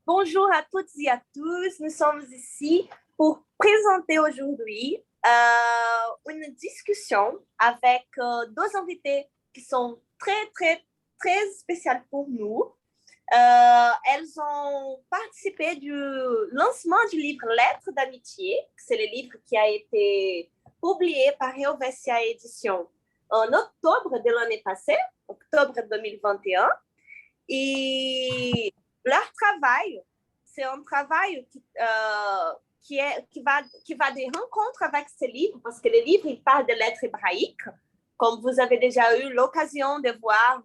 Bonjour à toutes et à tous. Nous sommes ici pour présenter aujourd'hui une discussion avec deux invités qui sont très spéciales pour nous. Elles ont participé du lancement du livre Lettres d'amitié. C'est le livre qui a été publié par Helvetia Éditions en octobre de l'année passée, octobre 2021. Et leur travail, c'est un travail qui va des rencontres avec ce livre, parce que le livre, il parle de lettres hébraïques, comme vous avez déjà eu l'occasion de voir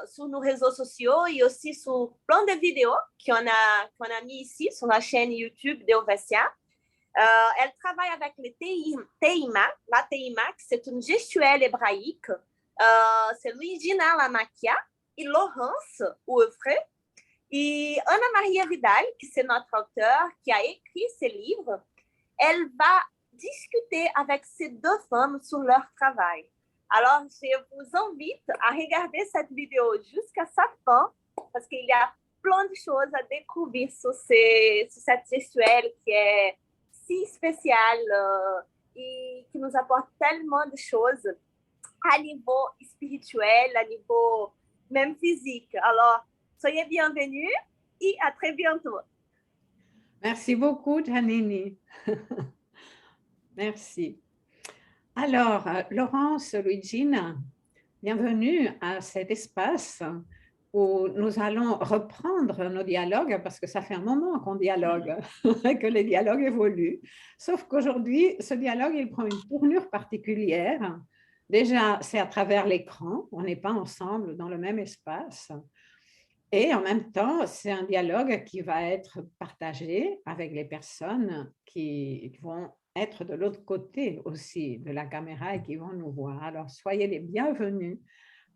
sur nos réseaux sociaux et aussi sur plein de vidéos qu'on a mis ici sur la chaîne YouTube d'Helvetia. Elle travaille avec le Teima. La Teima, c'est une gestuelle hébraïque. C'est Luigina Lamakia et Laurence Oeuvre. Et Ana Maria Vidal, qui c'est notre auteure, qui a écrit ce livre, elle va discuter avec ces deux femmes sur leur travail. Alors, je vous invite à regarder cette vidéo jusqu'à sa fin, parce qu'il y a plein de choses à découvrir sur cette gestuelle qui est si spéciale et qui nous apporte tellement de choses à niveau spirituel, à niveau même physique. Alors, soyez bienvenus et à très bientôt. Merci beaucoup, Janini. Merci. Alors, Laurence, Luigina, bienvenue à cet espace où nous allons reprendre nos dialogues, parce que ça fait un moment qu'on dialogue, que les dialogues évoluent. Sauf qu'aujourd'hui, ce dialogue, il prend une tournure particulière. Déjà, c'est à travers l'écran, on n'est pas ensemble dans le même espace. Et en même temps, c'est un dialogue qui va être partagé avec les personnes qui vont être de l'autre côté aussi de la caméra et qui vont nous voir. Alors, soyez les bienvenus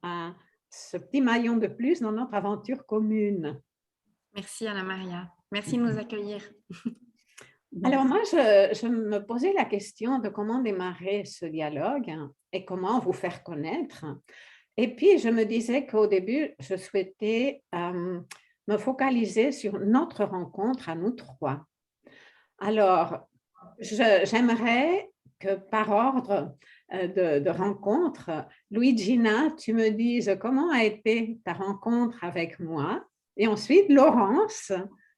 à ce petit maillon de plus dans notre aventure commune. Merci Anna Maria. Merci de nous accueillir. Alors moi, je me posais la question de comment démarrer ce dialogue et comment vous faire connaître. Et puis, je me disais qu'au début, je souhaitais me focaliser sur notre rencontre à nous trois. Alors, j'aimerais que par ordre de rencontre, Luigina, tu me dises comment a été ta rencontre avec moi. Et ensuite, Laurence,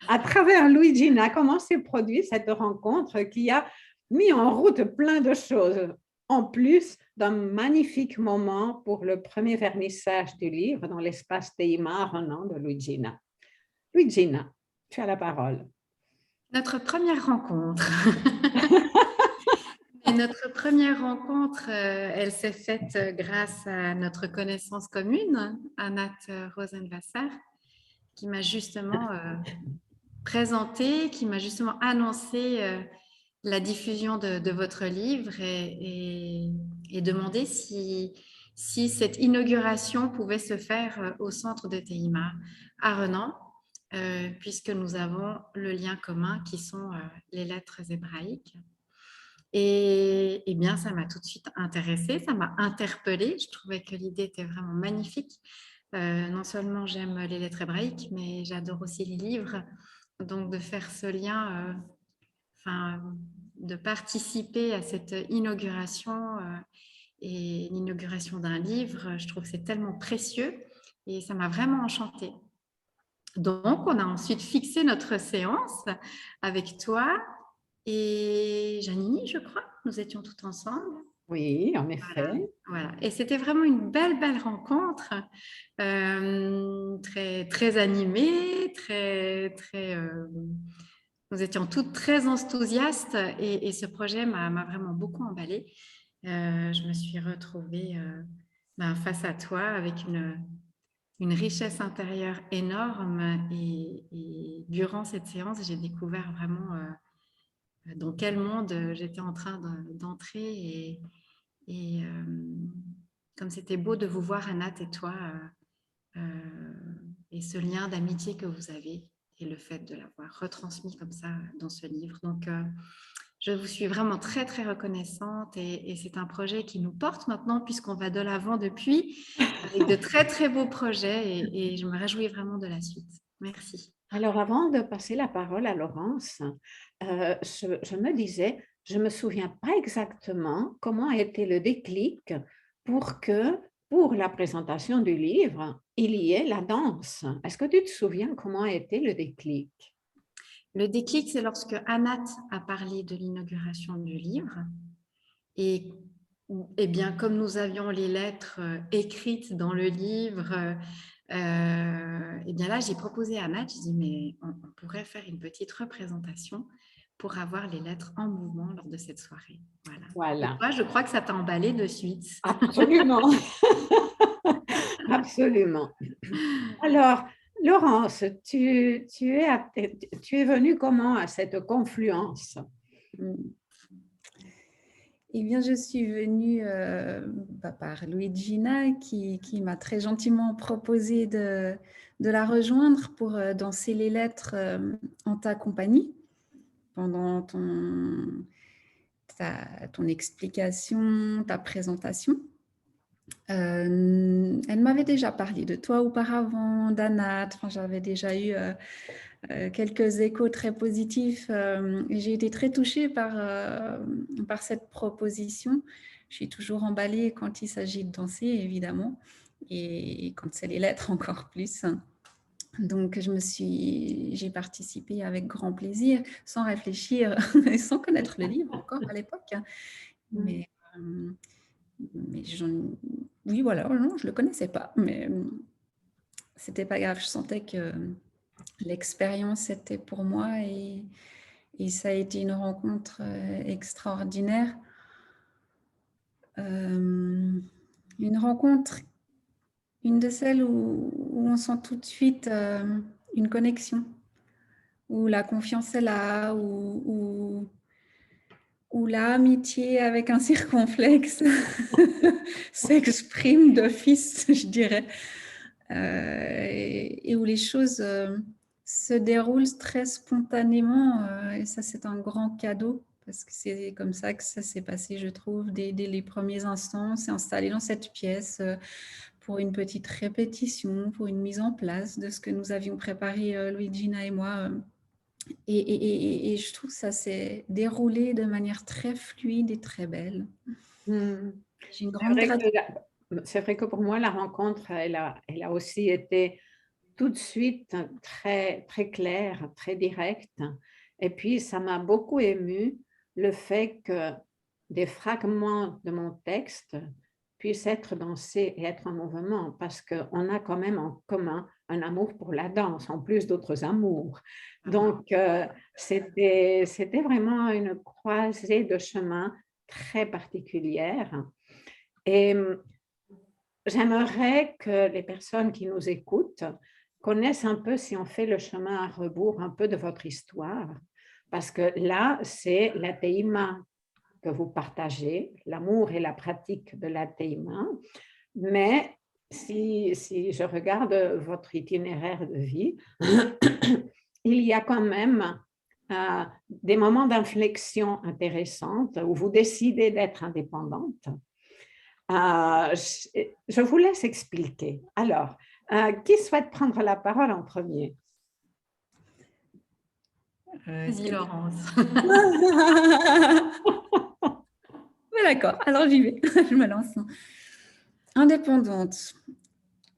à travers Luigina, comment s'est produite cette rencontre qui a mis en route plein de choses, en plus d'un magnifique moment pour le premier vernissage du livre dans l'espace Teima Renan de Luigina. Luigina, tu as la parole. Notre première rencontre. Et notre première rencontre, elle s'est faite grâce à notre connaissance commune, Anat Rosenwasser, qui m'a justement présenté, qui m'a justement annoncé la diffusion de votre livre et demandé si cette inauguration pouvait se faire au centre de Teima à Renan, puisque nous avons le lien commun qui sont les lettres hébraïques. Et bien, ça m'a tout de suite intéressée, ça m'a interpellée. Je trouvais que l'idée était vraiment magnifique. Non seulement j'aime les lettres hébraïques, mais j'adore aussi les livres. Donc, de faire ce lien, de participer à cette inauguration et l'inauguration d'un livre, je trouve que c'est tellement précieux et ça m'a vraiment enchantée. Donc, on a ensuite fixé notre séance avec toi et Janini, je crois. Nous étions toutes ensemble. Oui, en effet. Voilà. Et c'était vraiment une belle rencontre, très animée, nous étions toutes très enthousiastes et ce projet m'a vraiment beaucoup emballée. Je me suis retrouvée face à toi avec une richesse intérieure énorme et durant cette séance, j'ai découvert vraiment dans quel monde j'étais en train d'entrer et comme c'était beau de vous voir, Anat et toi, et ce lien d'amitié que vous avez et le fait de l'avoir retransmis comme ça dans ce livre. Donc, je vous suis vraiment très reconnaissante et c'est un projet qui nous porte maintenant puisqu'on va de l'avant depuis avec de très beaux projets et je me réjouis vraiment de la suite. Merci. Alors, avant de passer la parole à Laurence, je me disais, je ne me souviens pas exactement comment a été le déclic pour que, pour la présentation du livre, il y ait la danse. Est-ce que tu te souviens comment a été le déclic? Le déclic, c'est lorsque Anat a parlé de l'inauguration du livre. Et bien, comme nous avions les lettres écrites dans le livre, et bien là, j'ai proposé à Anat, je dis, mais on pourrait faire une petite représentation pour avoir les lettres en mouvement lors de cette soirée. Voilà. Et Voilà, toi, je crois que ça t'a emballé de suite. absolument, absolument. Alors, Laurence, tu es venue comment à cette confluence? Eh bien, je suis venue par Luigina qui m'a très gentiment proposé de la rejoindre pour danser les lettres en ta compagnie pendant ton explication, ta présentation. Elle m'avait déjà parlé de toi auparavant, d'Anat. Enfin, j'avais déjà eu quelques échos très positifs et j'ai été très touchée par cette proposition. Je suis toujours emballée quand il s'agit de danser, évidemment, et quand c'est les lettres encore plus. Donc, j'ai participé avec grand plaisir, sans réfléchir et sans connaître le livre encore à l'époque. Mais oui, voilà, non, je ne le connaissais pas, mais c'était pas grave. Je sentais que l'expérience était pour moi et ça a été une rencontre extraordinaire. Une rencontre, une de celles où on sent tout de suite une connexion, où la confiance est là, où l'amitié avec un circonflexe s'exprime d'office, je dirais, et où les choses se déroulent très spontanément. Et ça, c'est un grand cadeau parce que c'est comme ça que ça s'est passé, je trouve, dès les premiers instants. On s'est installé dans cette pièce pour une petite répétition, pour une mise en place de ce que nous avions préparé, Luigina et moi. Et je trouve que ça s'est déroulé de manière très fluide et très belle. J'ai une grande gratitude. C'est vrai que pour moi, la rencontre, elle a aussi été tout de suite très, très claire, très directe. Et puis, ça m'a beaucoup ému le fait que des fragments de mon texte puissent être dansés et être en mouvement, parce qu'on a quand même en commun un amour pour la danse, en plus d'autres amours. Donc, c'était vraiment une croisée de chemins très particulière. Et j'aimerais que les personnes qui nous écoutent connaissent un peu, si on fait le chemin à rebours, un peu de votre histoire. Parce que là, c'est l'athéima que vous partagez, l'amour et la pratique de l'athéima. Mais si je regarde votre itinéraire de vie, il y a quand même des moments d'inflexion intéressantes où vous décidez d'être indépendante. Je vous laisse expliquer. Alors, qui souhaite prendre la parole en premier? Vas-y, Laurence. D'accord, alors j'y vais, je me lance. Indépendante.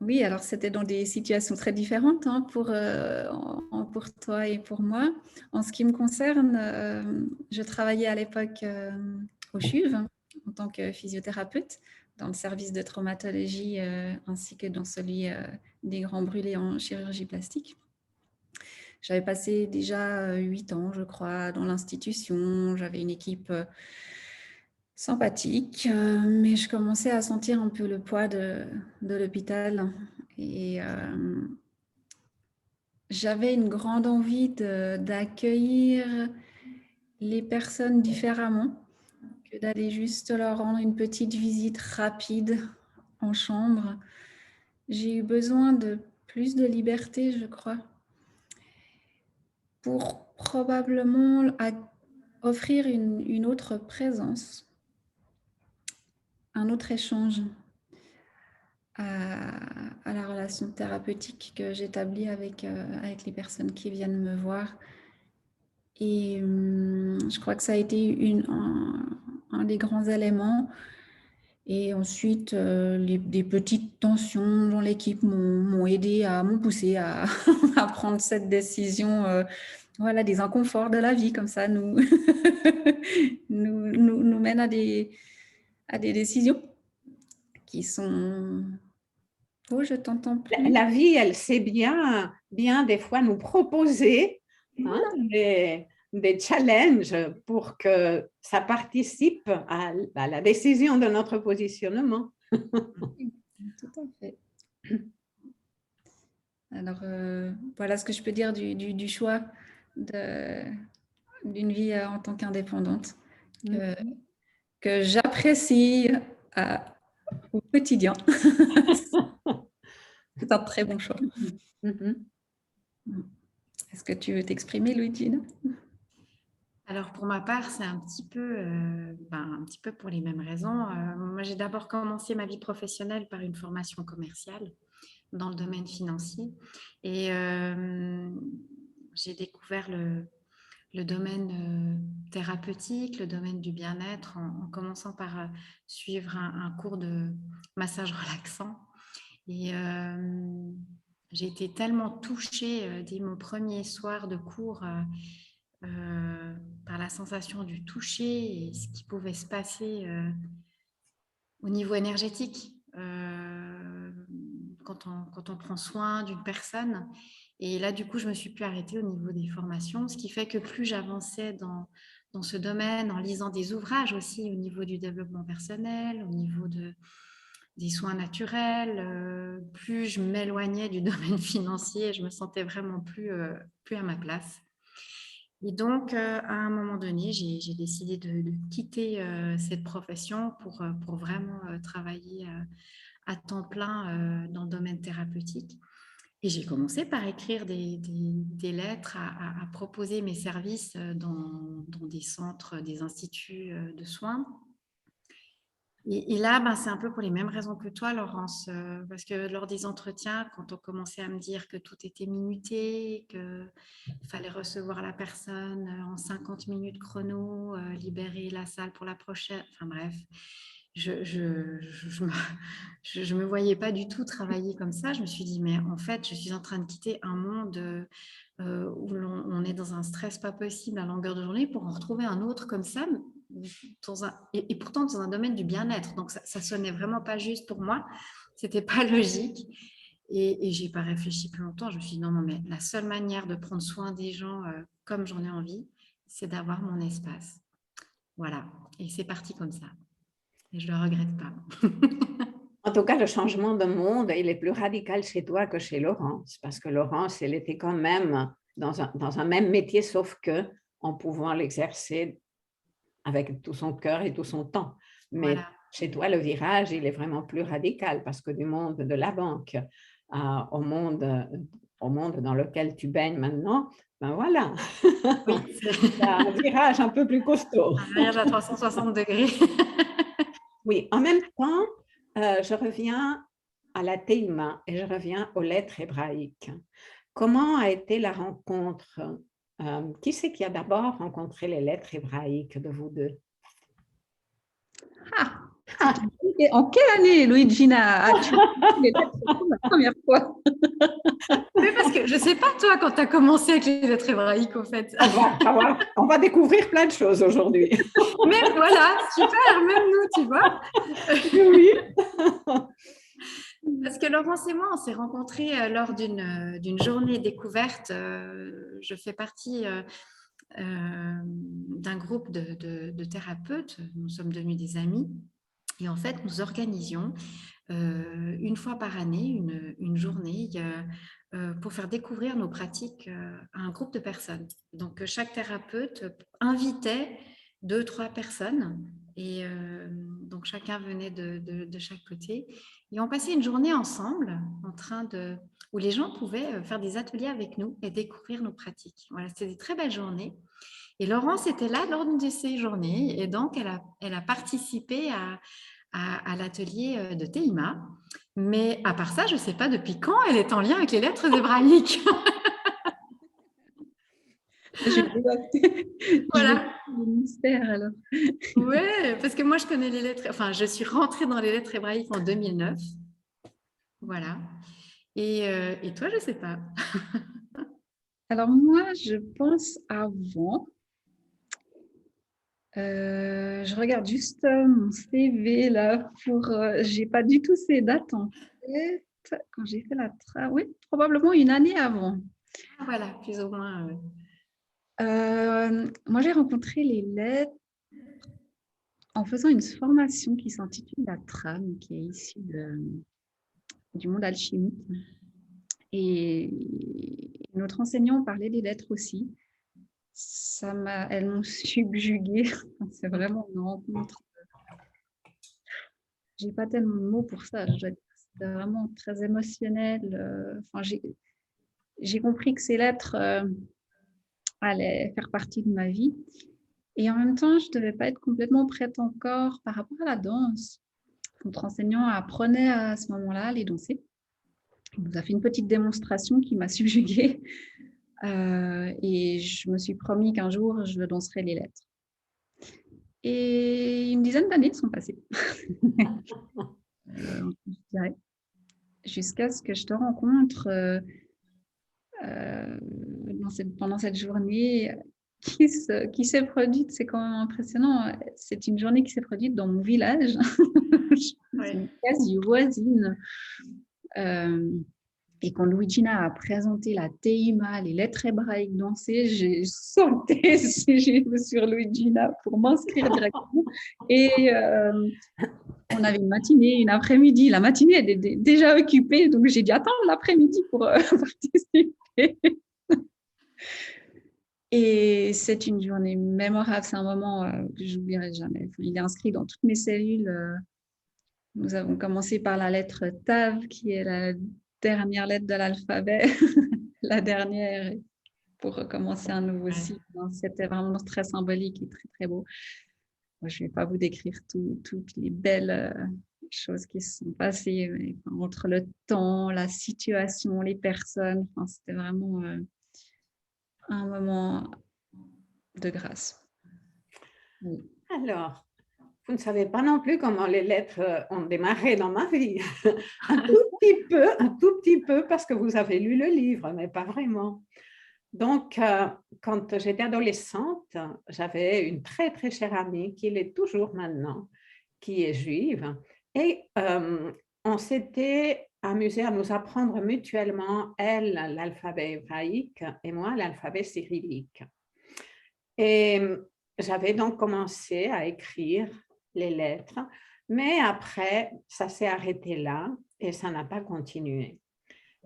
Oui, alors c'était dans des situations très différentes pour toi et pour moi. En ce qui me concerne, je travaillais à l'époque au CHUV en tant que physiothérapeute dans le service de traumatologie ainsi que dans celui des grands brûlés en chirurgie plastique. J'avais passé déjà 8 ans, je crois, dans l'institution. J'avais une équipe sympathique, mais je commençais à sentir un peu le poids de l'hôpital. Et j'avais une grande envie d'accueillir les personnes différemment que d'aller juste leur rendre une petite visite rapide en chambre. J'ai eu besoin de plus de liberté, je crois, pour probablement offrir une autre présence, un autre échange à la relation relation thérapeutique que j'établis avec les personnes qui viennent me voir. Et je crois que ça a été un des grands éléments. Et ensuite, des petites tensions dans l'équipe m'ont aidé, m'ont poussé à, à prendre cette décision. Voilà, des inconforts de la vie comme ça nous mènent à des décisions qui sont... Oh, je t'entends plus. La vie, elle sait bien des fois nous proposer des challenges pour que ça participe à la décision de notre positionnement. Tout à fait. Alors, voilà ce que je peux dire du choix d'une vie en tant qu'indépendante que j'apprécie au quotidien. C'est un très bon choix. Est-ce que tu veux t'exprimer, Luigina? Alors pour ma part, c'est un petit peu pour les mêmes raisons. Moi, j'ai d'abord commencé ma vie professionnelle par une formation commerciale dans le domaine financier et j'ai découvert le domaine thérapeutique, le domaine du bien-être en commençant par suivre un cours de massage relaxant. Et j'ai été tellement touchée dès mon premier soir de cours par la sensation du toucher et ce qui pouvait se passer au niveau énergétique quand on prend soin d'une personne. Et là, du coup, je me suis plus arrêtée au niveau des formations, ce qui fait que plus j'avançais dans ce domaine, en lisant des ouvrages aussi au niveau du développement personnel, au niveau des soins naturels, plus je m'éloignais du domaine financier, je me sentais vraiment plus à ma place. Et donc, à un moment donné, j'ai décidé de quitter cette profession pour vraiment travailler à temps plein dans le domaine thérapeutique. Et j'ai commencé par écrire des lettres, à proposer mes services dans des centres, des instituts de soins. Et là, c'est un peu pour les mêmes raisons que toi, Laurence, parce que lors des entretiens, quand on commençait à me dire que tout était minuté, qu'il fallait recevoir la personne en 50 minutes chrono, libérer la salle pour la prochaine, enfin bref, je me voyais pas du tout travailler comme ça. Je me suis dit, mais en fait, je suis en train de quitter un monde où on est dans un stress pas possible à longueur de journée pour en retrouver un autre comme ça, et pourtant dans un domaine du bien-être. Donc, ça sonnait vraiment pas juste pour moi. C'était pas logique. Et j'ai pas réfléchi plus longtemps. Je me suis dit, non, mais la seule manière de prendre soin des gens comme j'en ai envie, c'est d'avoir mon espace. Voilà. Et c'est parti comme ça. Et je le regrette pas. En tout cas, le changement de monde, il est plus radical chez toi que chez Laurence, parce que Laurence, elle était quand même dans un même métier, sauf que en pouvant l'exercer avec tout son cœur et tout son temps. Mais voilà. Chez toi, le virage, il est vraiment plus radical, parce que du monde de la banque au monde dans lequel tu baignes maintenant, ben voilà, oui, c'est un virage un peu plus costaud. Un virage à 360 degrés. Oui, en même temps, je reviens à la Teima et je reviens aux lettres hébraïques. Comment a été la rencontre? Qui c'est qui a d'abord rencontré les lettres hébraïques de vous deux? En quelle année, Luigina, as-tu rencontré les lettres pour la première fois? Oui, parce que je ne sais pas, toi, quand tu as commencé avec les lettres hébraïques, au fait. On va découvrir plein de choses aujourd'hui. Mais voilà, super, même nous, tu vois. Oui. Parce que Laurence et moi, on s'est rencontrés lors d'une journée découverte. Je fais partie d'un groupe de thérapeutes. Nous sommes devenus des amis. Et en fait, nous organisions une fois par année une journée pour faire découvrir nos pratiques à un groupe de personnes. Donc, chaque thérapeute invitait 2-3 personnes et donc chacun venait de chaque côté et on passait une journée ensemble où les gens pouvaient faire des ateliers avec nous et découvrir nos pratiques. Voilà, c'était des très belles journées. Et Laurence était là lors de ces journées et donc elle a participé à l'atelier de Teima. Mais à part ça, je ne sais pas depuis quand elle est en lien avec les lettres hébraïques. Voilà. Le mystère alors. Ouais, parce que moi, je connais les lettres, enfin, je suis rentrée dans les lettres hébraïques en 2009. Voilà. Et toi, je ne sais pas. Alors moi, je pense avant. Je regarde juste mon CV là pour. J'ai pas du tout ces dates en tête. Quand j'ai fait la oui, probablement une année avant. Ah, voilà, plus ou moins. Moi, j'ai rencontré les lettres en faisant une formation qui s'intitule la trame, qui est issue du monde alchimique. Et notre enseignant parlait des lettres aussi. Elles m'ont subjuguée. C'est vraiment une rencontre. J'ai pas tellement de mots pour ça. C'était vraiment très émotionnel. Enfin, j'ai compris que ces lettres allaient faire partie de ma vie. Et en même temps, je ne devais pas être complètement prête encore par rapport à la danse. Notre enseignant apprenait à ce moment-là à les danser. Il nous a fait une petite démonstration qui m'a subjuguée. Et je me suis promis qu'un jour, je danserais les lettres. Et une dizaine d'années sont passées. Je dirais. Jusqu'à ce que je te rencontre pendant cette journée qui s'est produite. C'est quand même impressionnant. C'est une journée qui s'est produite dans mon village. C'est une quasi voisine. Et quand Luigina a présenté la Teima, les lettres hébraïques dansées, j'ai sauté sur Luigina pour m'inscrire directement. Et on avait une matinée, une après-midi. La matinée était déjà occupée, donc j'ai dû attendre l'après-midi pour participer. Et c'est une journée mémorable. C'est un moment que je n'oublierai jamais. Enfin, il est inscrit dans toutes mes cellules. Nous avons commencé par la lettre Tav, qui est la dernière lettre de l'alphabet, la dernière pour recommencer un nouveau cycle. C'était vraiment très symbolique et très, très beau. Moi, je ne vais pas vous décrire toutes les belles choses qui se sont passées entre le temps, la situation, les personnes. Enfin, c'était vraiment un moment de grâce. Oui. Alors, vous ne savez pas non plus comment les lettres ont démarré dans ma vie. Un tout petit peu, parce que vous avez lu le livre, mais pas vraiment. Donc, quand j'étais adolescente, j'avais une très, très chère amie, qui l'est toujours maintenant, qui est juive. Et on s'était amusé à nous apprendre mutuellement, elle, l'alphabet hébraïque et moi, l'alphabet cyrillique. Et j'avais donc commencé à écrire les lettres, mais après, ça s'est arrêté là et ça n'a pas continué.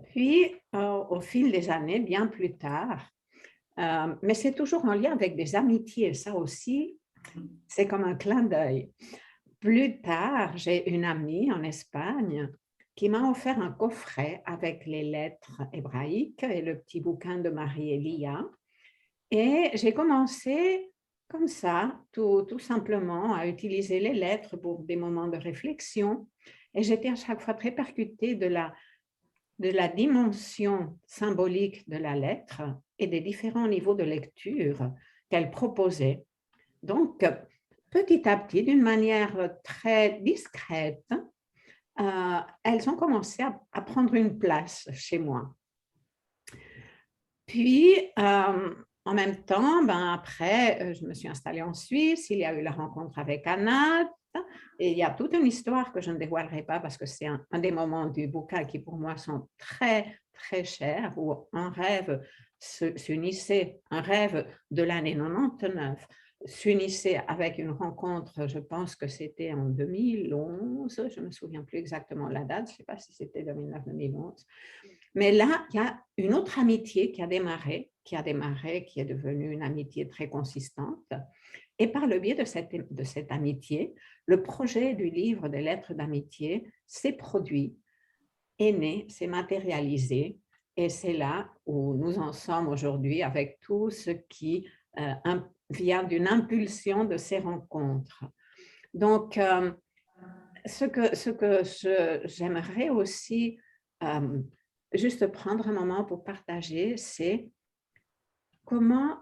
Puis, au fil des années, bien plus tard, mais c'est toujours en lien avec des amitiés, ça aussi, c'est comme un clin d'œil. Plus tard, j'ai une amie en Espagne qui m'a offert un coffret avec les lettres hébraïques et le petit bouquin de Marie-Elia. Et j'ai commencé comme ça, tout simplement, à utiliser les lettres pour des moments de réflexion. Et j'étais à chaque fois très percutée de la dimension symbolique de la lettre et des différents niveaux de lecture qu'elle proposait. Donc, petit à petit, d'une manière très discrète, elles ont commencé à prendre une place chez moi. Puis, en même temps, après, je me suis installée en Suisse, il y a eu la rencontre avec Anat, et il y a toute une histoire que je ne dévoilerai pas parce que c'est un des moments du bouquin qui pour moi sont très, très chers, où un rêve s'unissait, un rêve de l'année 99, s'unissait avec une rencontre, je pense que c'était en 2011, je ne me souviens plus exactement la date, je ne sais pas si c'était 2009-2011. Mais là, il y a une autre amitié qui a démarré, qui est devenue une amitié très consistante. Et par le biais de cette amitié, le projet du livre des lettres d'amitié s'est produit, est né, s'est matérialisé. Et c'est là où nous en sommes aujourd'hui avec tout ce qui vient d'une impulsion de ces rencontres. Donc, j'aimerais aussi juste prendre un moment pour partager, c'est comment,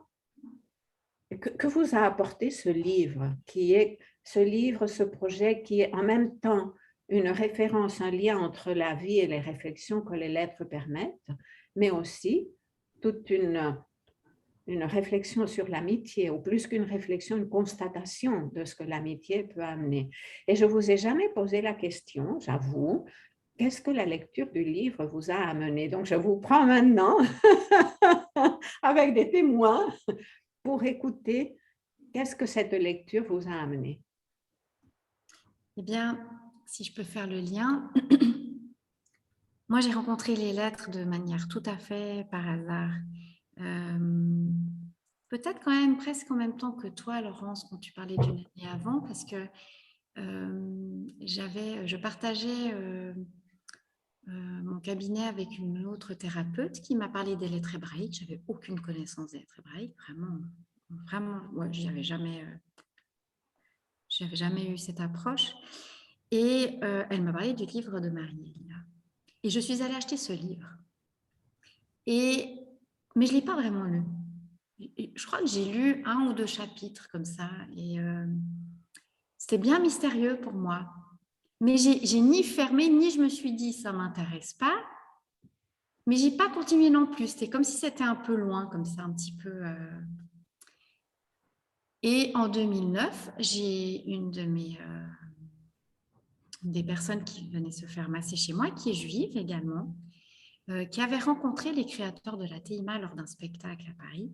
que vous a apporté ce livre, ce projet qui est en même temps une référence, un lien entre la vie et les réflexions que les lettres permettent, mais aussi toute une réflexion sur l'amitié, ou plus qu'une réflexion, une constatation de ce que l'amitié peut amener. Et je ne vous ai jamais posé la question, j'avoue, qu'est-ce que la lecture du livre vous a amené? Donc, je vous prends maintenant avec des témoins pour écouter qu'est-ce que cette lecture vous a amené. Eh bien, si je peux faire le lien, moi j'ai rencontré les lettres de manière tout à fait par hasard. Peut-être quand même presque en même temps que toi, Laurence, quand tu parlais d'une année avant, parce que je partageais mon cabinet avec une autre thérapeute qui m'a parlé des lettres hébraïques. Je n'avais aucune connaissance des lettres hébraïques, vraiment, ouais, j'avais jamais eu cette approche. Et elle m'a parlé du livre de Marie-Elia. Et je suis allée acheter ce livre. Mais je ne l'ai pas vraiment lu. Je crois que j'ai lu 1 ou 2 chapitres comme ça. Et c'était bien mystérieux pour moi. Mais j'ai ni fermé, ni je me suis dit ça ne m'intéresse pas. Mais je n'ai pas continué non plus. C'était comme si c'était un peu loin, comme ça, un petit peu. Et en 2009, j'ai une des personnes qui venaient se faire masser chez moi, qui est juive également, qui avait rencontré les créateurs de la TEIMA lors d'un spectacle à Paris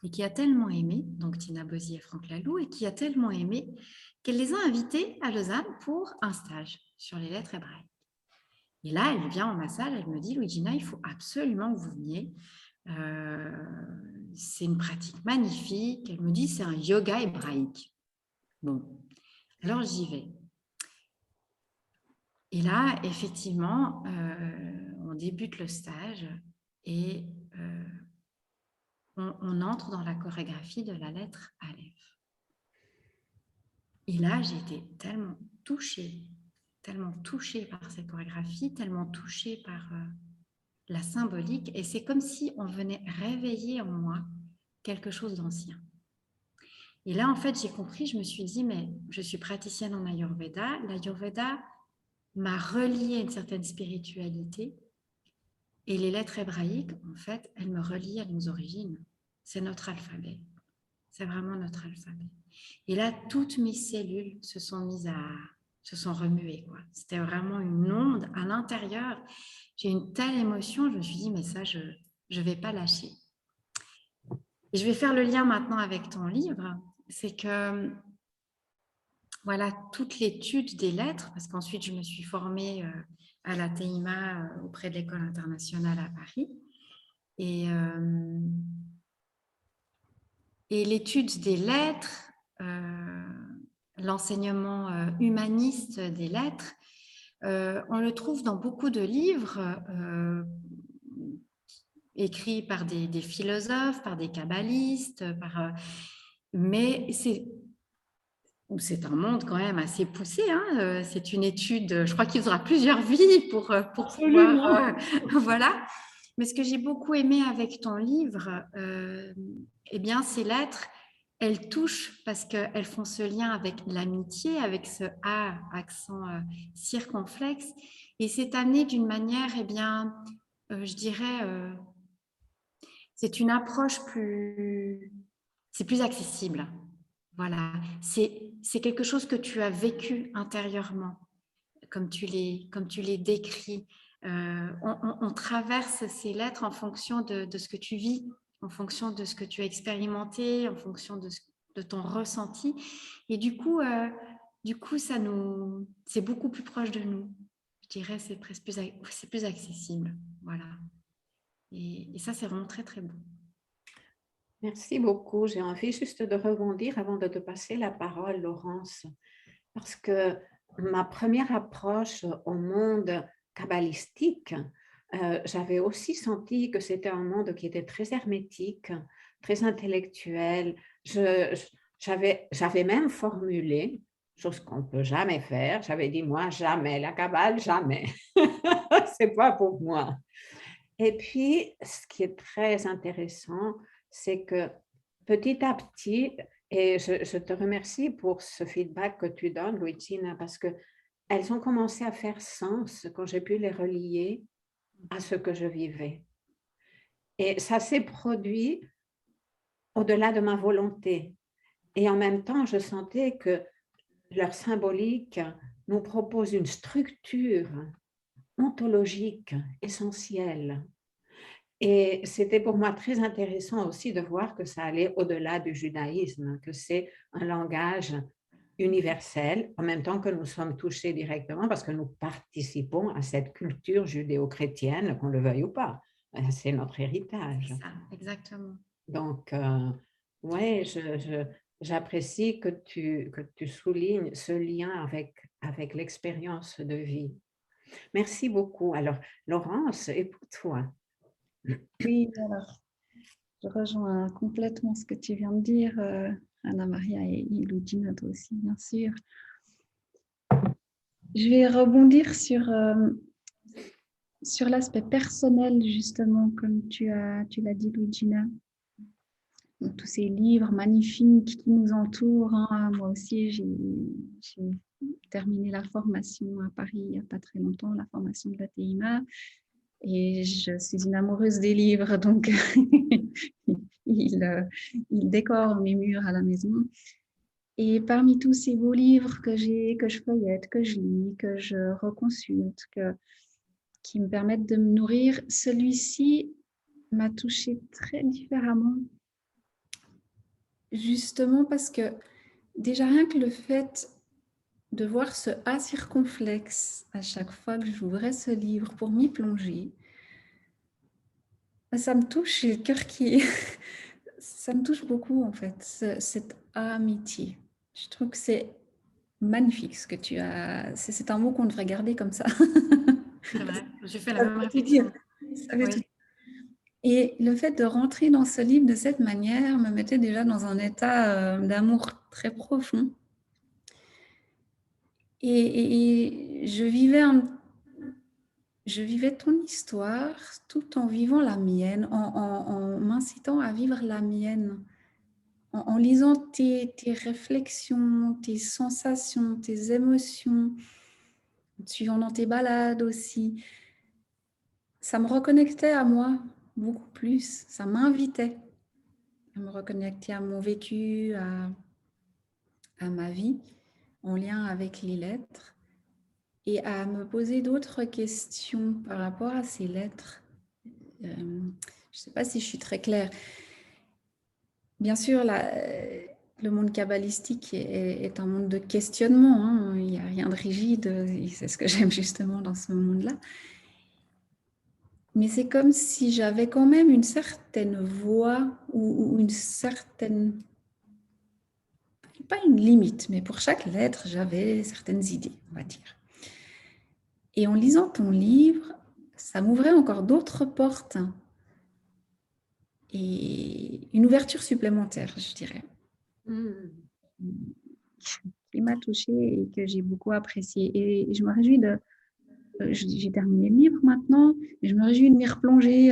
et qui a tellement aimé, donc Tina Bosy et Franck Laloux, et qui a tellement aimé qu'elle les a invités à Lausanne pour un stage sur les lettres hébraïques. Et là, elle vient en ma salle, elle me dit « Luigina, il faut absolument que vous veniez. C'est une pratique magnifique. » Elle me dit « C'est un yoga hébraïque. » Bon, alors j'y vais. Et là, effectivement, on débute le stage et on entre dans la chorégraphie de la lettre Aleph. Et là, j'ai été tellement touchée par cette chorégraphie, tellement touchée par la symbolique. Et c'est comme si on venait réveiller en moi quelque chose d'ancien. Et là, en fait, j'ai compris, je me suis dit, mais je suis praticienne en Ayurveda. L'Ayurveda m'a reliée à une certaine spiritualité. Et les lettres hébraïques, en fait, elles me relient à nos origines. C'est notre alphabet. C'est vraiment notre alphabet. Et là, toutes mes cellules se sont remuées, quoi. C'était vraiment une onde à l'intérieur. J'ai une telle émotion, je me suis dit, mais ça, je ne vais pas lâcher. Et je vais faire le lien maintenant avec ton livre. C'est que, voilà, toute l'étude des lettres, parce qu'ensuite, je me suis formée à la TEIMA auprès de l'École internationale à Paris. Et l'étude des lettres, l'enseignement humaniste des lettres, on le trouve dans beaucoup de livres écrits par des philosophes, par des kabbalistes, mais c'est un monde quand même assez poussé. Hein, c'est une étude, je crois qu'il faudra plusieurs vies pour pouvoir... voilà. Mais ce que j'ai beaucoup aimé avec ton livre, eh bien, ces lettres, elles touchent parce qu'elles font ce lien avec l'amitié, avec ce A, accent circonflexe. Et c'est amené d'une manière, eh bien, je dirais, c'est une approche c'est plus accessible. Voilà, c'est quelque chose que tu as vécu intérieurement, comme tu les décris. On traverse ces lettres en fonction de ce que tu vis, en fonction de ce que tu as expérimenté, en fonction de ton ressenti. Et du coup, c'est beaucoup plus proche de nous. Je dirais c'est plus accessible. Voilà. Et ça, c'est vraiment très, très beau. Merci beaucoup. J'ai envie juste de rebondir avant de te passer la parole, Laurence, parce que ma première approche au monde kabbalistique, j'avais aussi senti que c'était un monde qui était très hermétique, très intellectuel. J'avais même formulé chose qu'on ne peut jamais faire. J'avais dit, moi, jamais, la Kabbale, jamais. C'est pas pour moi. Et puis, ce qui est très intéressant, c'est que petit à petit, et je te remercie pour ce feedback que tu donnes, Luigina, parce qu'elles ont commencé à faire sens quand j'ai pu les relier à ce que je vivais. Et ça s'est produit au-delà de ma volonté. Et en même temps, je sentais que leur symbolique nous propose une structure ontologique essentielle. Et c'était pour moi très intéressant aussi de voir que ça allait au-delà du judaïsme, que c'est un langage universel, en même temps que nous sommes touchés directement parce que nous participons à cette culture judéo-chrétienne, qu'on le veuille ou pas. C'est notre héritage. C'est ça, exactement. Donc, ouais, j'apprécie que tu soulignes ce lien avec l'expérience de vie. Merci beaucoup. Alors, Laurence, et pour toi? Oui, alors, je rejoins complètement ce que tu viens de dire, Anna-Maria et Luigina, toi aussi, bien sûr. Je vais rebondir sur l'aspect personnel, justement, comme tu l'as dit, Luigina. Donc, tous ces livres magnifiques qui nous entourent. Hein. Moi aussi, j'ai terminé la formation à Paris il n'y a pas très longtemps, la formation de la TIMA. Et je suis une amoureuse des livres, donc il décore mes murs à la maison. Et parmi tous ces beaux livres que je feuillette, que je lis, que je reconsulte, qui me permettent de me nourrir, celui-ci m'a touchée très différemment. Justement parce que déjà rien que le fait de voir ce A circonflexe à chaque fois que j'ouvrais ce livre pour m'y plonger, ça me touche, j'ai le cœur qui... ça me touche beaucoup en fait, cette amitié. Je trouve que c'est magnifique ce que tu as... C'est un mot qu'on devrait garder comme ça. C'est vrai, j'ai fait la même réflexion. Oui. Et le fait de rentrer dans ce livre de cette manière me mettait déjà dans un état d'amour très profond. Et je vivais ton histoire tout en vivant la mienne, en m'incitant à vivre la mienne, en lisant tes réflexions, tes sensations, tes émotions, en suivant dans tes balades aussi. Ça me reconnectait à moi beaucoup plus, ça m'invitait à me reconnecter à mon vécu, à ma vie, en lien avec les lettres, et à me poser d'autres questions par rapport à ces lettres. Je ne sais pas si je suis très claire. Bien sûr, le monde kabbalistique est un monde de questionnement. Hein. Il n'y a rien de rigide, et c'est ce que j'aime justement dans ce monde-là. Mais c'est comme si j'avais quand même une certaine voix ou une certaine... Pas une limite, mais pour chaque lettre, j'avais certaines idées, on va dire. Et en lisant ton livre, ça m'ouvrait encore d'autres portes et une ouverture supplémentaire, je dirais. Qui m'a touchée et que j'ai beaucoup apprécié. Et je me réjouis de... j'ai terminé le livre maintenant, mais je me réjouis de m'y replonger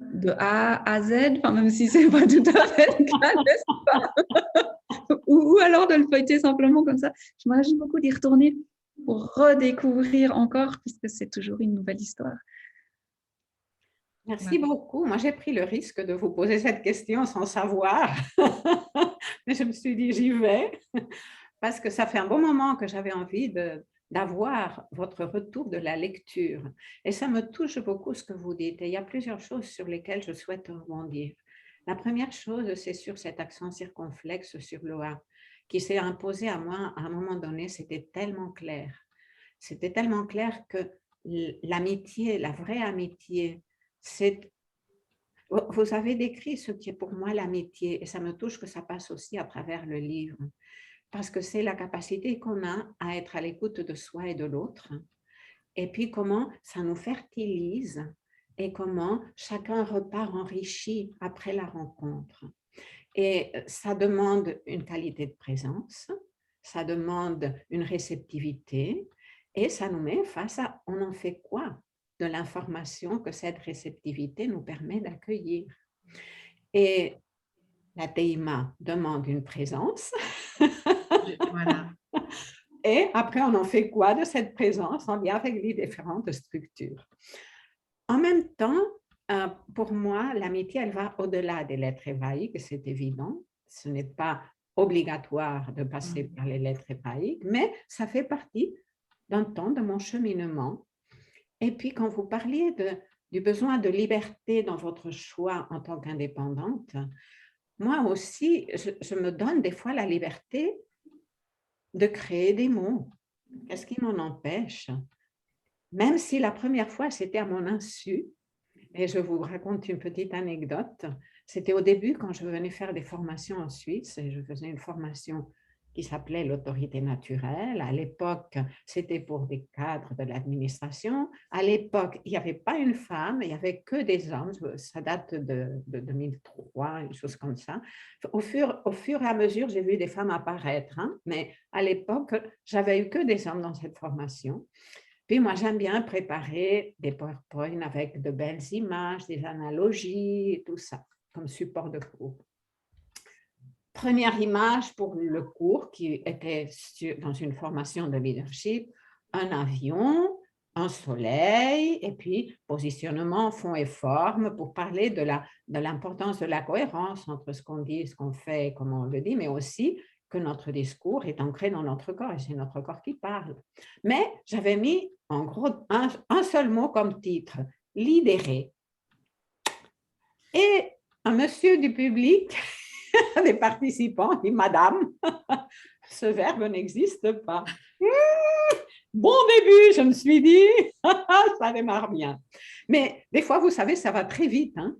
de A à Z, enfin, même si c'est pas tout à fait le cas, n'est-ce pas? ou alors de le feuilleter simplement comme ça. Je me réjouis beaucoup d'y retourner pour redécouvrir encore, puisque c'est toujours une nouvelle histoire. Merci beaucoup. Moi, j'ai pris le risque de vous poser cette question sans savoir, mais je me suis dit, j'y vais, parce que ça fait un bon moment que j'avais envie d'avoir votre retour de la lecture. Et ça me touche beaucoup ce que vous dites. Et il y a plusieurs choses sur lesquelles je souhaite rebondir. La première chose, c'est sur cet accent circonflexe sur l'OA, qui s'est imposé à moi à un moment donné. C'était tellement clair. C'était tellement clair que l'amitié, la vraie amitié, vous avez décrit ce qui est pour moi l'amitié, et ça me touche que ça passe aussi à travers le livre, parce que c'est la capacité qu'on a à être à l'écoute de soi et de l'autre, et puis comment ça nous fertilise, et comment chacun repart enrichi après la rencontre. Et ça demande une qualité de présence, ça demande une réceptivité et ça nous met face à on en fait quoi de l'information que cette réceptivité nous permet d'accueillir. Et la TIMA demande une présence. Voilà. Et après, on en fait quoi de cette présence en lien avec les différentes structures. En même temps, pour moi, l'amitié, elle va au-delà des lettres hébraïques, c'est évident. Ce n'est pas obligatoire de passer par les lettres hébraïques, mais ça fait partie d'un temps de mon cheminement. Et puis, quand vous parliez du besoin de liberté dans votre choix en tant qu'indépendante, moi aussi, je me donne des fois la liberté de créer des mots. Qu'est-ce qui m'en empêche? Même si la première fois, c'était à mon insu, et je vous raconte une petite anecdote. C'était au début quand je venais faire des formations en Suisse, et je faisais une formation qui s'appelait l'autorité naturelle. À l'époque, c'était pour des cadres de l'administration. À l'époque, il n'y avait pas une femme, il n'y avait que des hommes. Ça date de 2003, une chose comme ça. Au fur et à mesure, j'ai vu des femmes apparaître, hein, mais à l'époque, j'avais eu que des hommes dans cette formation. Puis moi, j'aime bien préparer des PowerPoint avec de belles images, des analogies, et tout ça, comme support de cours. Première image pour le cours qui était dans une formation de leadership, un avion, un soleil, et puis positionnement, fond et forme pour parler de l'importance de la cohérence entre ce qu'on dit, ce qu'on fait et comment on le dit, mais aussi que notre discours est ancré dans notre corps et c'est notre corps qui parle. Mais j'avais mis en gros un seul mot comme titre, lidérer. Et un monsieur du public, des participants, dit Madame, ce verbe n'existe pas. Bon début, je me suis dit, ça démarre bien. Mais des fois, vous savez, ça va très vite, hein.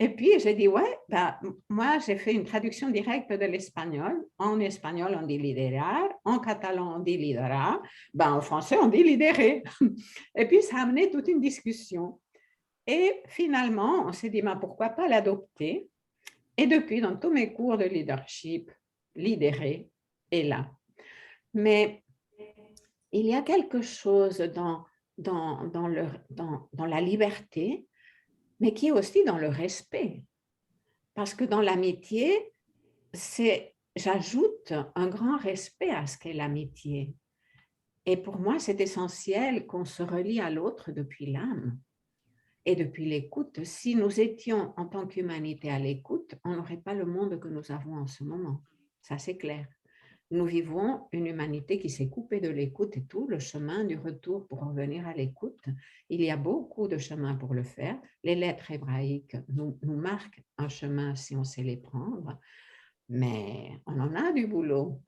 Et puis, j'ai dit, ouais, ben, moi, j'ai fait une traduction directe de l'espagnol. En espagnol, on dit liderar. En catalan, on dit lidera. Ben, en français, on dit lidérer. Et puis, ça a amené toute une discussion. Et finalement, on s'est dit, ben, pourquoi pas l'adopter? Et depuis, dans tous mes cours de leadership, lidérer est là. Mais il y a quelque chose dans la liberté, mais qui est aussi dans le respect. Parce que dans l'amitié, j'ajoute un grand respect à ce qu'est l'amitié. Et pour moi, c'est essentiel qu'on se relie à l'autre depuis l'âme et depuis l'écoute. Si nous étions en tant qu'humanité à l'écoute, on n'aurait pas le monde que nous avons en ce moment. Ça, c'est clair. Nous vivons une humanité qui s'est coupée de l'écoute et tout le chemin du retour pour revenir à l'écoute. Il y a beaucoup de chemins pour le faire. Les lettres hébraïques nous marquent un chemin si on sait les prendre, mais on en a du boulot.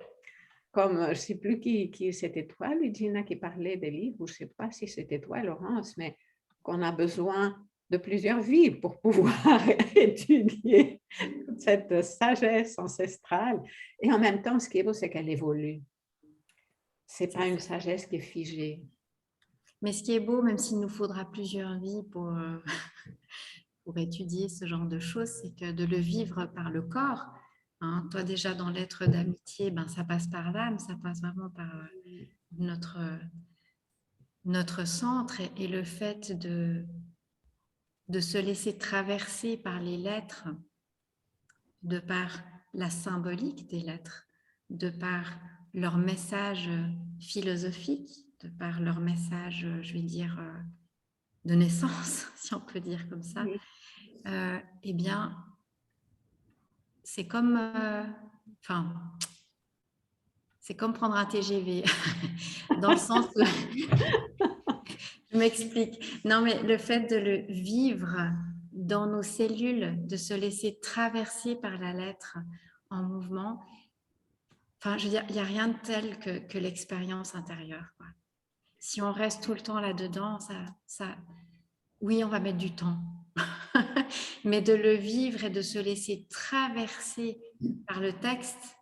Comme, je ne sais plus qui c'était toi, Luigina, qui parlait des livres, ou je ne sais pas si c'était toi, Laurence, mais qu'on a besoin de plusieurs vies pour pouvoir étudier cette sagesse ancestrale. Et en même temps, ce qui est beau, c'est qu'elle évolue. Ce n'est pas une sagesse qui est figée. Mais ce qui est beau, même s'il nous faudra plusieurs vies pour étudier ce genre de choses, c'est que de le vivre par le corps. Hein, toi, déjà, dans l'être d'amitié, ben, ça passe par l'âme, ça passe vraiment par notre centre et le fait de se laisser traverser par les lettres, de par la symbolique des lettres, de par leur message philosophique, de par leur message, je vais dire, de naissance, si on peut dire comme ça, eh bien, c'est comme, c'est comme prendre un TGV, dans le sens où, je m'explique, non mais le fait de le vivre dans nos cellules, de se laisser traverser par la lettre en mouvement, enfin, je veux dire, il n'y a rien de tel que l'expérience intérieure, quoi. Si on reste tout le temps là-dedans, oui, on va mettre du temps. Mais de le vivre et de se laisser traverser par le texte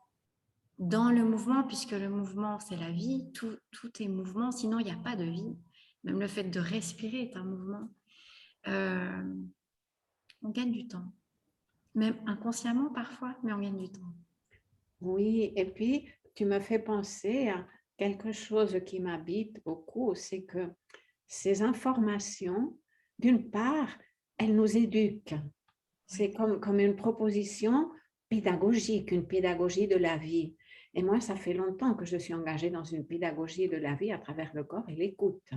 dans le mouvement, puisque le mouvement, c'est la vie, tout est mouvement, sinon il n'y a pas de vie. Même le fait de respirer est un mouvement. On gagne du temps. Même inconsciemment parfois, mais on gagne du temps. Oui, et puis tu me fais penser à quelque chose qui m'habite beaucoup, c'est que ces informations, d'une part, elles nous éduquent. C'est comme une proposition pédagogique, une pédagogie de la vie. Et moi, ça fait longtemps que je suis engagée dans une pédagogie de la vie à travers le corps et l'écoute.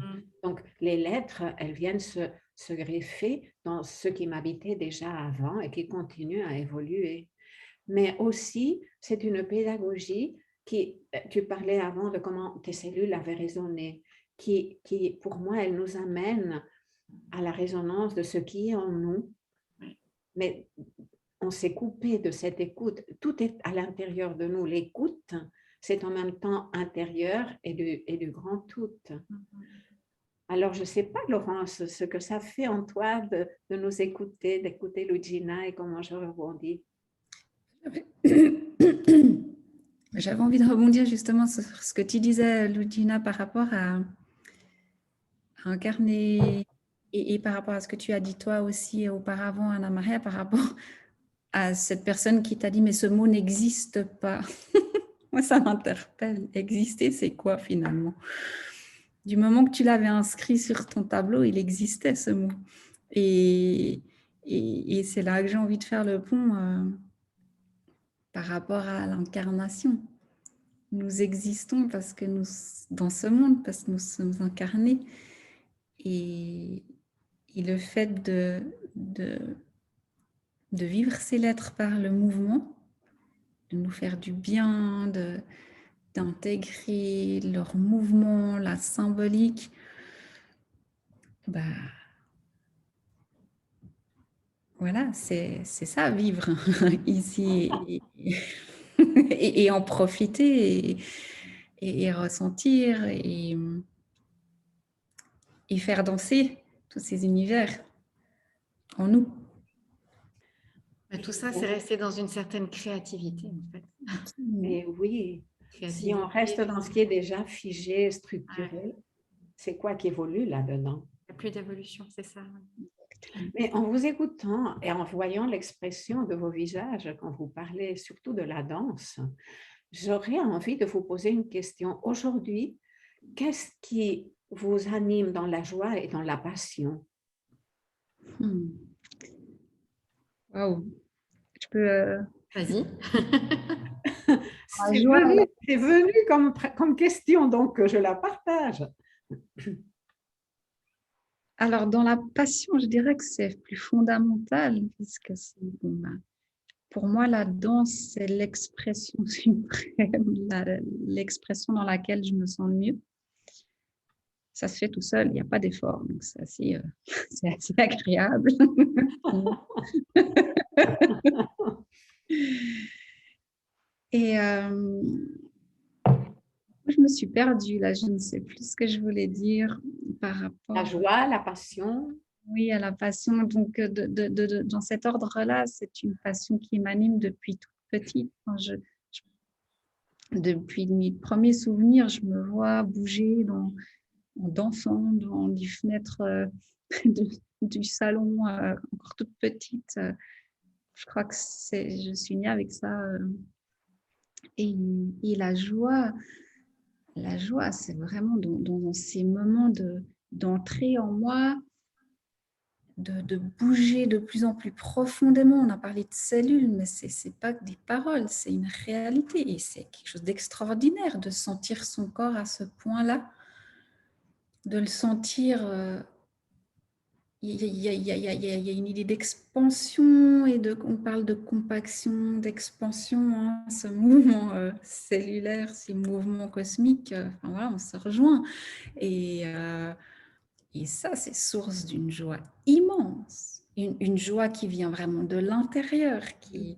Donc, les lettres, elles viennent se greffer dans ce qui m'habitait déjà avant et qui continue à évoluer. Mais aussi, c'est une pédagogie qui, tu parlais avant de comment tes cellules avaient résonné, qui pour moi, elle nous amène à la résonance de ce qui est en nous. Mais on s'est coupé de cette écoute. Tout est à l'intérieur de nous. L'écoute, c'est en même temps intérieur et du grand tout. Alors, je ne sais pas, Laurence, ce que ça fait en toi de nous écouter, d'écouter Luigina et comment je rebondis. J'avais envie de rebondir justement sur ce que tu disais, Luigina, par rapport à incarner et par rapport à ce que tu as dit toi aussi auparavant, Anna Maria, par rapport à cette personne qui t'a dit mais ce mot n'existe pas. Moi, ça m'interpelle. Exister, c'est quoi finalement? Du moment que tu l'avais inscrit sur ton tableau, il existait ce mot. Et c'est là que j'ai envie de faire le pont par rapport à l'incarnation. Nous existons parce que nous, dans ce monde, parce que nous sommes incarnés. Et le fait de vivre ces lettres par le mouvement, de nous faire du bien, d'intégrer leur mouvement, la symbolique, bah, voilà, c'est ça, vivre ici et en profiter et ressentir et faire danser tous ces univers en nous. Tout ça, c'est rester dans une certaine créativité, en fait. Mais oui, si on reste dans ce qui est déjà figé, structuré, c'est quoi qui évolue là-dedans? Il n'y a plus d'évolution, c'est ça. Mais en vous écoutant et en voyant l'expression de vos visages quand vous parlez surtout de la danse, j'aurais envie de vous poser une question. Aujourd'hui, qu'est-ce qui vous anime dans la joie et dans la passion? Waouh! Je peux... Vas-y. C'est venu comme question, donc je la partage. Alors, dans la passion, je dirais que c'est plus fondamental, puisque pour moi, la danse, c'est l'expression suprême, l'expression dans laquelle je me sens le mieux. Ça se fait tout seul, il n'y a pas d'effort, donc c'est assez agréable. Et je me suis perdue là, je ne sais plus ce que je voulais dire par rapport... La joie, la passion. Oui, à la passion. Donc, dans cet ordre-là, c'est une passion qui m'anime depuis toute petite. Depuis mes premiers souvenirs, je me vois bouger d'enfant dans les fenêtres du salon, encore toute petite. Je crois que je suis née avec ça. Et la joie, c'est vraiment dans ces moments d'entrer en moi, de bouger de plus en plus profondément. On a parlé de cellules, mais ce n'est pas que des paroles, c'est une réalité. Et c'est quelque chose d'extraordinaire de sentir son corps à ce point-là, de le sentir... Il y a une idée d'expansion et on parle de compaction, d'expansion, hein, ce mouvement cellulaire, ces mouvements cosmiques, enfin, voilà, on se rejoint. Et ça, c'est source d'une joie immense, une joie qui vient vraiment de l'intérieur, qui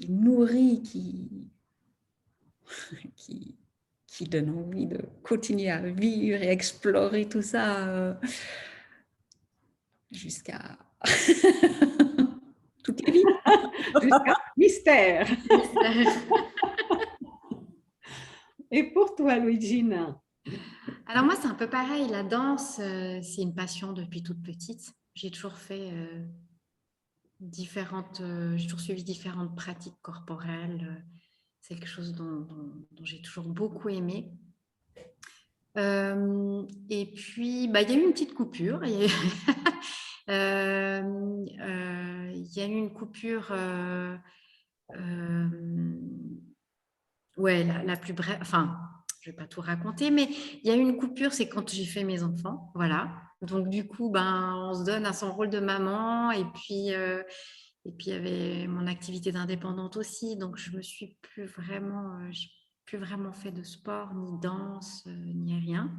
nourrit, qui donne envie de continuer à vivre et explorer tout ça. Jusqu'à toutes les vies. Jusqu'à mystère. Et pour toi, Luigina? Alors moi, c'est un peu pareil. La danse, c'est une passion depuis toute petite. J'ai toujours fait j'ai toujours suivi différentes pratiques corporelles. C'est quelque chose dont j'ai toujours beaucoup aimé. Et puis, il y a eu une petite coupure. Il y a eu une coupure, ouais, la plus brève. Enfin, je ne vais pas tout raconter, mais il y a eu une coupure, c'est quand j'ai fait mes enfants. Voilà. Donc, du coup, on se donne à son rôle de maman. Et puis, il y avait mon activité d'indépendante aussi. Donc, je me suis plus vraiment, j'ai plus vraiment fait de sport, ni danse, ni rien.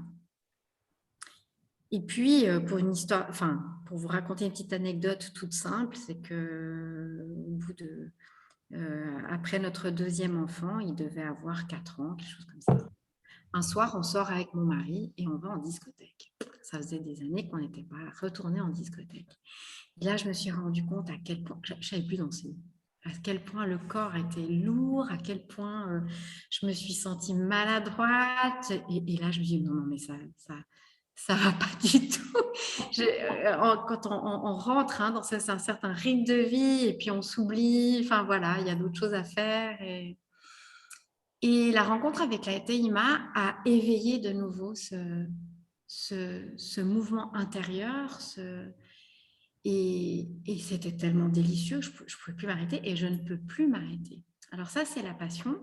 Et puis, pour une histoire, enfin, pour vous raconter une petite anecdote toute simple, c'est que au bout de, après notre deuxième enfant, il devait avoir 4 ans, quelque chose comme ça. Un soir, on sort avec mon mari et on va en discothèque. Ça faisait des années qu'on n'était pas retourné en discothèque. Et là, je me suis rendu compte à quel point, je ne savais plus danser, à quel point le corps était lourd, à quel point je me suis sentie maladroite. Et là, je me dis, non, mais ça va pas du tout. Quand on rentre dans un certain rythme de vie et puis on s'oublie, enfin voilà, il y a d'autres choses à faire. Et la rencontre avec la TIMA a éveillé de nouveau ce mouvement intérieur, et c'était tellement délicieux, je ne pouvais plus m'arrêter et je ne peux plus m'arrêter. Alors ça, c'est la passion.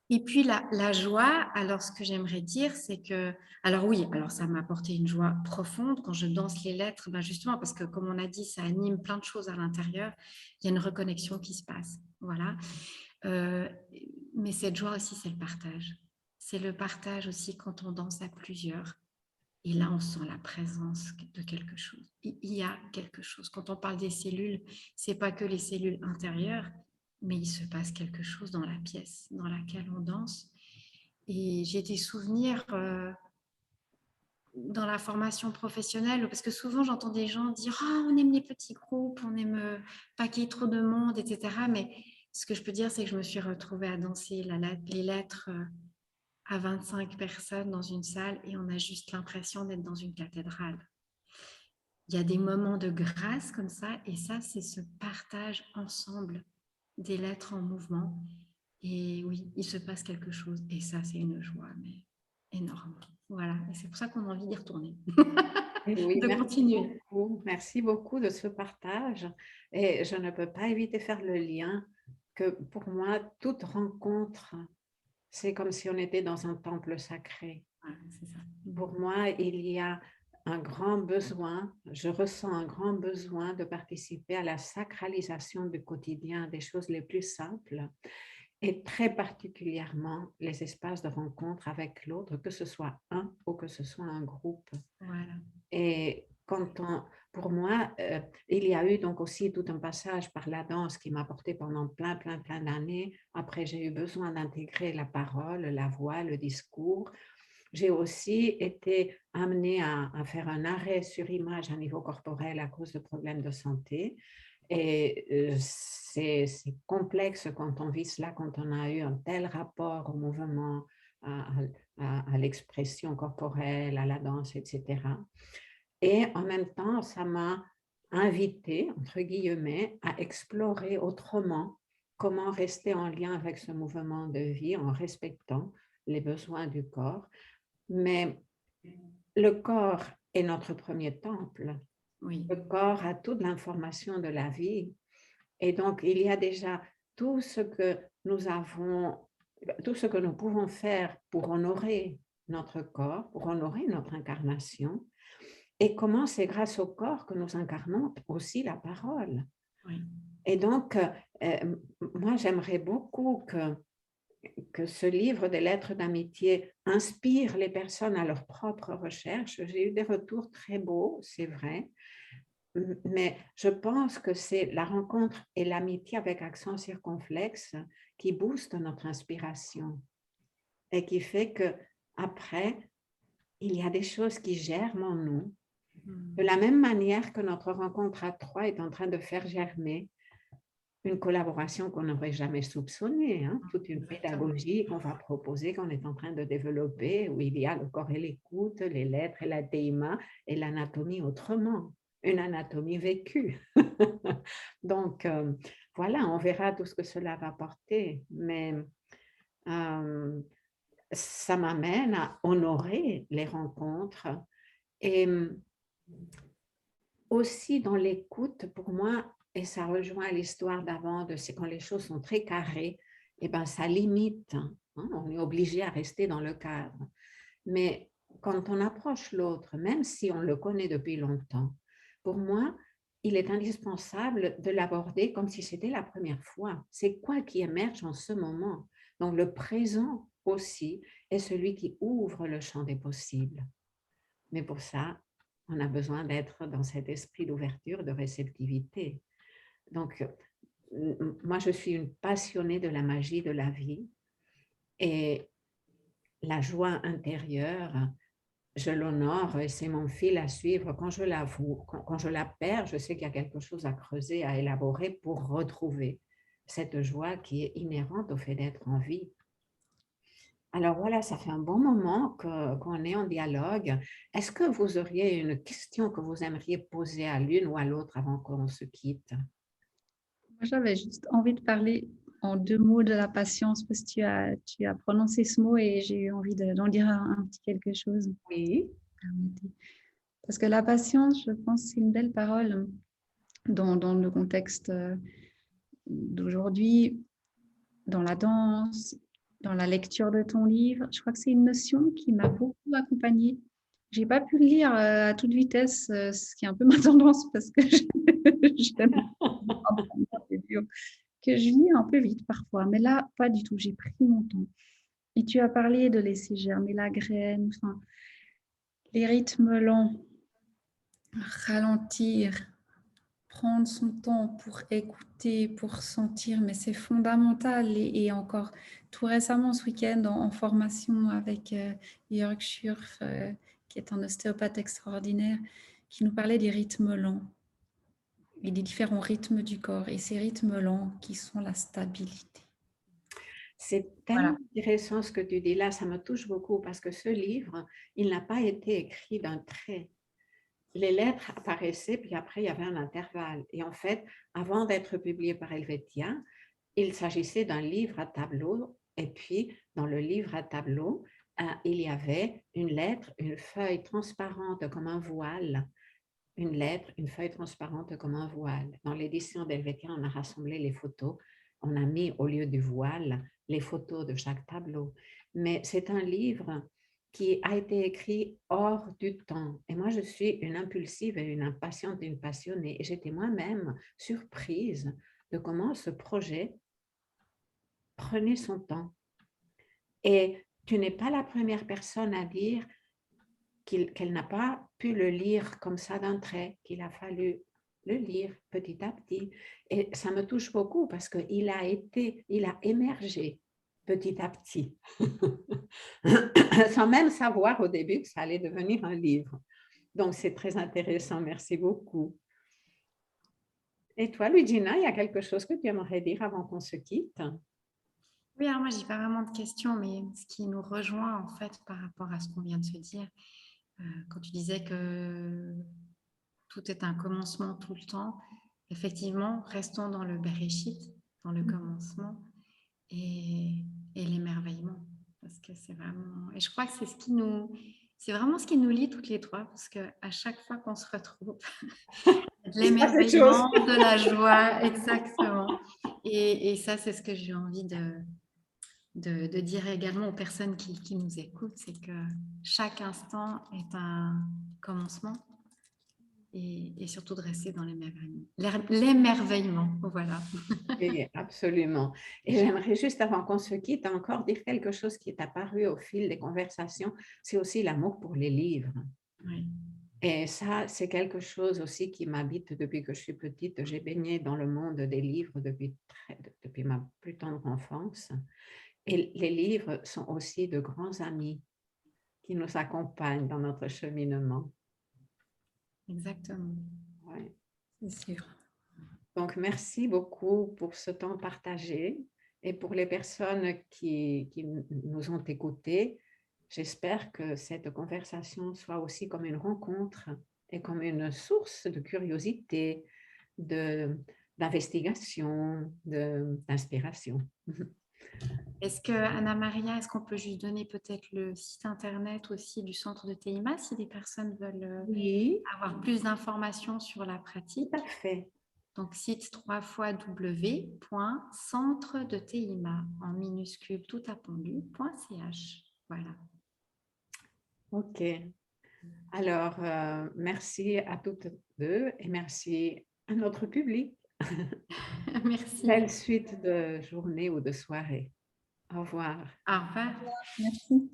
Et puis la joie, alors ce que j'aimerais dire, c'est que, alors oui, alors ça m'a apporté une joie profonde quand je danse les lettres, justement parce que comme on a dit, ça anime plein de choses à l'intérieur, il y a une reconnexion qui se passe, voilà. Mais cette joie aussi, c'est le partage. C'est le partage aussi quand on danse à plusieurs. Et là, on sent la présence de quelque chose. Il y a quelque chose. Quand on parle des cellules, c'est pas que les cellules intérieures, mais il se passe quelque chose dans la pièce dans laquelle on danse. Et j'ai des souvenirs dans la formation professionnelle, parce que souvent j'entends des gens dire « Ah, on aime les petits groupes, on aime pas qu'il y ait trop de monde, etc. » Mais ce que je peux dire, c'est que je me suis retrouvée à danser les lettres à 25 personnes dans une salle et on a juste l'impression d'être dans une cathédrale. Il y a des moments de grâce comme ça, et ça, c'est ce partage ensemble des lettres en mouvement. Et oui, il se passe quelque chose. Et ça, c'est une joie, mais énorme. Voilà, et c'est pour ça qu'on a envie d'y retourner, Oui, de continuer. merci beaucoup de ce partage. Et je ne peux pas éviter de faire le lien que pour moi, toute rencontre, c'est comme si on était dans un temple sacré. Voilà, c'est ça. Pour moi, il y a un grand besoin, je ressens un grand besoin de participer à la sacralisation du quotidien, des choses les plus simples, et très particulièrement les espaces de rencontre avec l'autre, que ce soit un ou que ce soit un groupe. Voilà. Et pour moi, il y a eu donc aussi tout un passage par la danse qui m'a porté pendant plein d'années. Après, j'ai eu besoin d'intégrer la parole, la voix, le discours. J'ai aussi été amenée à faire un arrêt sur image à niveau corporel à cause de problèmes de santé. Et c'est complexe quand on vit cela, quand on a eu un tel rapport au mouvement, à l'expression corporelle, à la danse, etc. Et en même temps, ça m'a invité, entre guillemets, à explorer autrement comment rester en lien avec ce mouvement de vie en respectant les besoins du corps. Mais le corps est notre premier temple. Oui. Le corps a toute l'information de la vie. Et donc, il y a déjà tout ce que nous avons, tout ce que nous pouvons faire pour honorer notre corps, pour honorer notre incarnation. Et comment c'est grâce au corps que nous incarnons aussi la parole. Oui. Et donc, moi, j'aimerais beaucoup que ce livre des lettres d'amitié inspire les personnes à leur propre recherche. J'ai eu des retours très beaux, c'est vrai, mais je pense que c'est la rencontre et l'amitié avec accent circonflexe qui booste notre inspiration et qui fait qu'après, il y a des choses qui germent en nous. De la même manière que notre rencontre à trois est en train de faire germer une collaboration qu'on n'aurait jamais soupçonnée, hein? Toute une pédagogie qu'on va proposer, qu'on est en train de développer, où il y a le corps et l'écoute, les lettres et la TIMA et l'anatomie autrement. une anatomie vécue. Donc, voilà, on verra tout ce que cela va porter. Mais ça m'amène à honorer les rencontres et aussi dans l'écoute, pour moi, et ça rejoint l'histoire d'avant, c'est quand les choses sont très carrées, et ben ça limite, hein, on est obligé à rester dans le cadre. Mais quand on approche l'autre, même si on le connaît depuis longtemps, pour moi, il est indispensable de l'aborder comme si c'était la première fois. C'est quoi qui émerge en ce moment? Donc le présent aussi est celui qui ouvre le champ des possibles. Mais pour ça, on a besoin d'être dans cet esprit d'ouverture, de réceptivité. Donc, moi, je suis une passionnée de la magie de la vie et la joie intérieure, je l'honore et c'est mon fil à suivre. Quand je quand je la perds, je sais qu'il y a quelque chose à creuser, à élaborer pour retrouver cette joie qui est inhérente au fait d'être en vie. Alors voilà, ça fait un bon moment qu'on est en dialogue. Est-ce que vous auriez une question que vous aimeriez poser à l'une ou à l'autre avant qu'on se quitte? Moi, j'avais juste envie de parler en 2 mots de la patience parce que tu as prononcé ce mot et j'ai eu envie d'en dire un petit quelque chose. Oui. Parce que la patience, je pense, c'est une belle parole dans le contexte d'aujourd'hui, dans la danse, dans la lecture de ton livre. Je crois que c'est une notion qui m'a beaucoup accompagnée. Je n'ai pas pu le lire à toute vitesse, ce qui est un peu ma tendance parce que j'aime que je lis un peu vite parfois. Mais là, pas du tout. J'ai pris mon temps. Et tu as parlé de laisser germer la graine, enfin, les rythmes lents, ralentir, prendre son temps pour écouter, pour sentir, mais c'est fondamental. Et encore tout récemment, ce week-end, en formation avec Jörg Schurf, qui est un ostéopathe extraordinaire, qui nous parlait des rythmes lents et des différents rythmes du corps. Et ces rythmes lents qui sont la stabilité. C'est tellement intéressant ce que tu dis là, ça me touche beaucoup parce que ce livre, il n'a pas été écrit d'un trait. Les lettres apparaissaient, puis après, il y avait un intervalle. Et en fait, avant d'être publié par Helvetia, il s'agissait d'un livre à tableau. Et puis, dans le livre à tableau, il y avait une lettre, une feuille transparente comme un voile. Une lettre, une feuille transparente comme un voile. Dans l'édition d'Helvetia, on a rassemblé les photos. On a mis au lieu du voile les photos de chaque tableau. Mais c'est un livre qui a été écrit hors du temps. Et moi, je suis une impulsive et une impatiente et une passionnée. Et j'étais moi-même surprise de comment ce projet prenait son temps. Et tu n'es pas la première personne à dire qu'elle n'a pas pu le lire comme ça d'un trait, qu'il a fallu le lire petit à petit. Et ça me touche beaucoup parce qu'il a émergé petit à petit, sans même savoir au début que ça allait devenir un livre. Donc, c'est très intéressant. Merci beaucoup. Et toi, Luigina, il y a quelque chose que tu aimerais dire avant qu'on se quitte? Oui, alors moi, je n'ai pas vraiment de questions, mais ce qui nous rejoint en fait par rapport à ce qu'on vient de se dire, quand tu disais que tout est un commencement tout le temps, effectivement, restons dans le Bereshit, dans le commencement et l'émerveillement. Parce que c'est vraiment... Et je crois que c'est vraiment ce qui nous lie toutes les trois, parce qu'à chaque fois qu'on se retrouve, de l'émerveillement, de la joie, exactement. Et ça, c'est ce que j'ai envie de dire également aux personnes qui nous écoutent, c'est que chaque instant est un commencement et surtout de rester dans l'émerveillement. L'émerveillement, voilà. Oui, absolument. Et j'aimerais juste, avant qu'on se quitte, encore dire quelque chose qui est apparu au fil des conversations, c'est aussi l'amour pour les livres. Oui. Et ça, c'est quelque chose aussi qui m'habite depuis que je suis petite. J'ai baigné dans le monde des livres depuis ma plus tendre enfance. Et les livres sont aussi de grands amis qui nous accompagnent dans notre cheminement. Exactement. Ouais. C'est sûr. Donc, merci beaucoup pour ce temps partagé et pour les personnes qui nous ont écoutés. J'espère que cette conversation soit aussi comme une rencontre est comme une source de curiosité, d'investigation, d'inspiration. Est-ce que, Anna-Maria, est-ce qu'on peut juste donner peut-être le site internet aussi du centre de TEIMA si des personnes veulent Oui, avoir plus d'informations sur la pratique? tout à fait. Donc, site www.centredeteima en minuscule tout appendu.ch. Voilà. OK. Alors, merci à toutes deux et merci à notre public. Merci. Belle suite de journée ou de soirée. Au revoir. Au revoir. Merci.